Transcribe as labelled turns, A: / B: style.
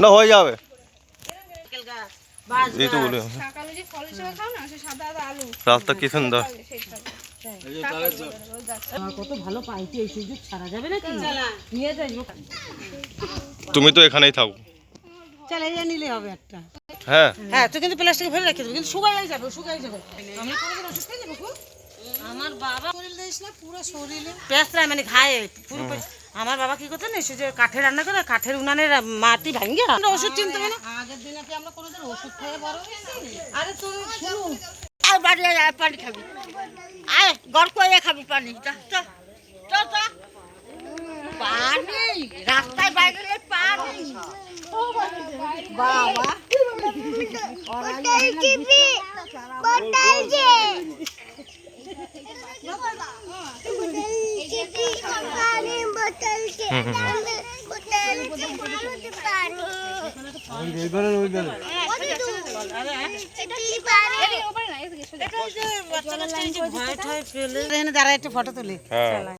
A: না হয়ে যাবে এই তো বলে রাস্তা কি সুন্দর।
B: কত ভালো পাইছি, এই সুযোগ ছাড়া যাবে নাকি? নিয়ে যাই,
A: তুমি তো এখানেই থাকো।
B: চলে যা, নিলে হবে একটা।
A: হ্যাঁ
B: হ্যাঁ, তো কিন্তু প্লাস্টিকে ফেলে রেখে দেবো, কিন্তু শুকাই যাবে, শুকাই যাবে। আমি কোনোদিন ওষুধ খাই যাবো? আমার বাবা শরীর দিস না, পুরো শরীরে পেঁচড়া মানে ঘায়ে পুরো। আমার বাবা কি করতো না, সে যে কাঠে রান্না করে, কাঠের উনানের মাটি ভাঙে আমরা ওষুধ চিনতে হবে না। আগের দিনে কি আমরা কোনোদিন ওষুধ খেয়ে বড় হয়েছি? আরে তুমি শুনো, আর বাড়ি আয়, পানি খাবি, আয় গড় করে খাবি পানি। পানি রাস্তায় বাইরে পানি। বাবা দাঁড়া, একটু ফটো তুলি।